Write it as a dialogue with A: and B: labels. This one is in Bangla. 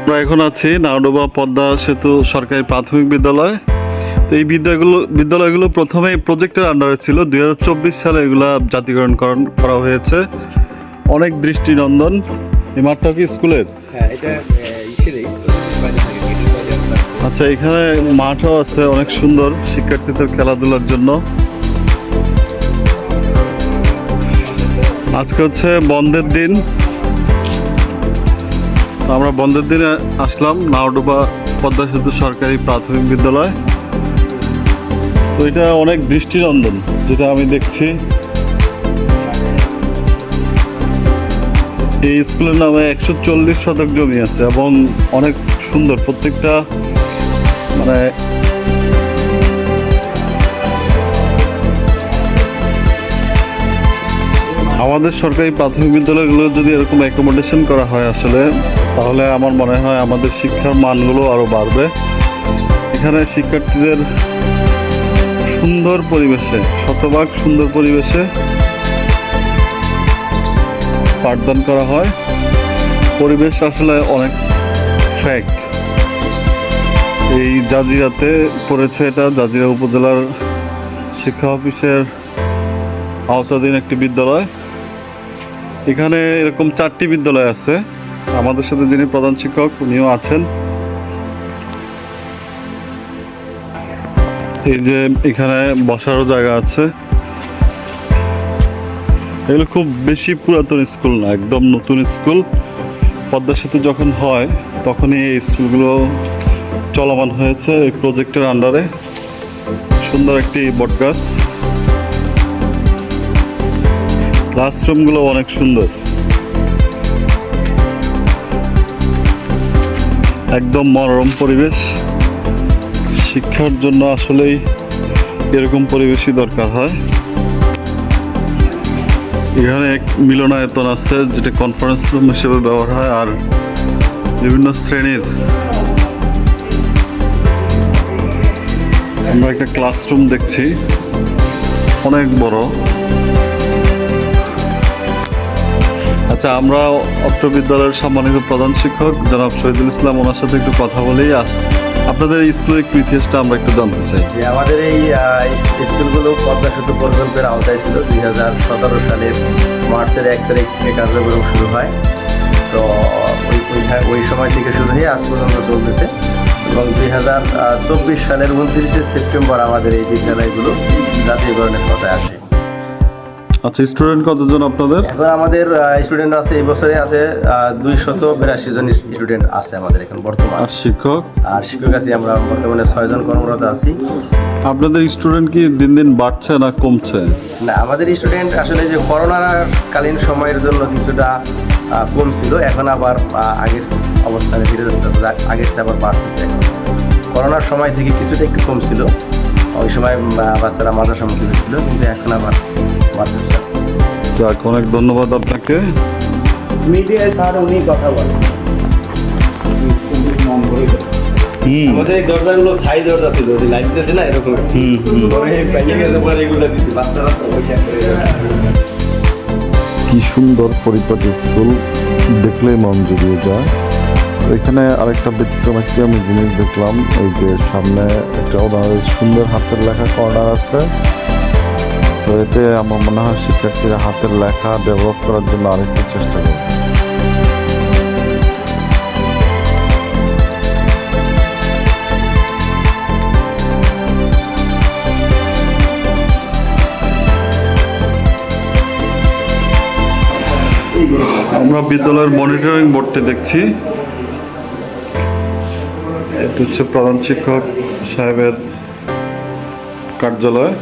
A: আমরা এখন আছি নাওডোবা পদ্মা সেতু সরকারি প্রাথমিক বিদ্যালয়। তো এই বিদ্যালয়গুলো প্রথমে প্রজেক্টের আন্ডারে ছিল, 2024 সালে এগুলা জাতীয়করণ করা হয়েছে। অনেক দৃষ্টিনন্দন। এই মাঠটা কি স্কুলের? আচ্ছা, এখানে মাঠও আছে অনেক সুন্দর শিক্ষার্থীদের খেলাধুলার জন্য। আজকে হচ্ছে বন্ধের দিন, আমরা বন্ধের দিনে আসলাম নাওডোবা পদ্মা সেতু সরকারি প্রাথমিক বিদ্যালয়। তো এটা অনেক দৃষ্টিনন্দন যেটা আমি দেখছি। এই স্কুলের নামে 140 শতক জমি আছে এবং অনেক সুন্দর প্রত্যেকটা, মানে আমাদের সরকারি প্রাথমিক বিদ্যালয়গুলো যদি এরকম অ্যাকোমোডেশন করা হয় আসলে, তাহলে আমার মনে হয় আমাদের শিক্ষার মানগুলো আরও বাড়বে। এখানে শিক্ষার্থীদের সুন্দর পরিবেশে, শতভাগ সুন্দর পরিবেশে পাঠদান করা হয়। পরিবেশ আসলে অনেক ফ্যাক্ট। এই জাজিরাতে পড়েছে, এটা জাজিরা উপজেলার শিক্ষা অফিসের আওতাধীন একটি বিদ্যালয়। এখানে এরকম 4টি বিদ্যালয় আছে। আমাদের সাথে যিনি প্রধান শিক্ষক উনিও আছেন। এই যে এখানে বসারও জায়গা আছে। এগুলো খুব বেশি পুরাতন স্কুল না, একদম নতুন স্কুল। পদ্মা সেতু যখন হয় তখনই এই স্কুলগুলো চলমান হয়েছে এই প্রজেক্টের আন্ডারে। সুন্দর একটি বটগাছ। ক্লাসরুমগুলো অনেক সুন্দর, একদম মনোরম পরিবেশ। শিক্ষার জন্য আসলেই এরকম পরিবেশই দরকার হয়। এখানে এক মিলনায়তন আছে যেটা কনফারেন্স রুম হিসেবে ব্যবহার হয়, আর বিভিন্ন শ্রেণীর। আমরা একটা ক্লাসরুম দেখছি, অনেক বড়। আচ্ছা, আমরা অত্র বিদ্যালয়ের সম্মানিত প্রধান শিক্ষক জনাব শহীদুল ইসলাম, ওনার সাথে একটু কথা বলেই আপনাদের এই স্কুলের একটু ইতিহাসটা আমরা একটু জানতে চাই।
B: যে আমাদের এই স্কুলগুলো পদ্মা সেতু প্রকল্পের আওতায় ছিল। 2017 সালের মার্চের 1 তারিখ থেকে কার্যক্রম শুরু হয়। তো ওই সময় থেকে শুরু হয়ে আজ পর্যন্ত চলতেছে এবং 2024 সালের 29শে সেপ্টেম্বর আমাদের এই বিদ্যালয়গুলো জাতীয়করণের কথায় আসে।
A: আচ্ছা, স্টুডেন্ট কতজন আপনাদের?
B: এখন আমাদের স্টুডেন্ট আছে, এই বছরে আছে 282 জন স্টুডেন্ট আছে আমাদের এখন বর্তমান। আর শিক্ষক আছি আমরা বর্তমানে 6 জন কর্মরত আছি।
A: আপনাদের স্টুডেন্ট কি দিন দিন বাড়ছে না কমছে?
B: না, আমাদের স্টুডেন্ট আসলে যে করোনাকালীন সময়ের জন্য কিছুটা কম ছিল, এখন আবার আগের অবস্থানে ফিরে যাচ্ছে, আগের চেয়ে আবার বাড়তেছে। করোনার সময় থেকে কিছুটা একটু কম ছিল, ওই সময় বাচ্চারা মাদ্রাসা মুখী হয়েছিল, কিন্তু এখন আবার বাড়তেছে।
A: যাক, অনেক ধন্যবাদ আপনাকে।
B: মিডিয়ায় স্যার উনি কথা বলেন। আমাদের এই দরজাগুলো থাই দরজা ছিল, যে লাইট দিতেছে না এরকম।
A: কি সুন্দর পরিপাটি স্কুল, দেখলেই মন জুড়িয়ে যায়। এখানে আরেকটা ব্যতিক্রম একটি আমি জিনিস দেখলাম, এই যে সামনে একটা ওনাদের সুন্দর হাতের লেখা কর্নার আছে। তো এতে আমার মনে হয় শিক্ষার্থীরা হাতের লেখা ডেভেলপ করার জন্য আরেকটু চেষ্টা করবে। আমরা বিদ্যালয়ের মনিটরিং বোর্ডটি দেখছি। এটা হচ্ছে প্রধান শিক্ষক সাহেবের কার্যালয়।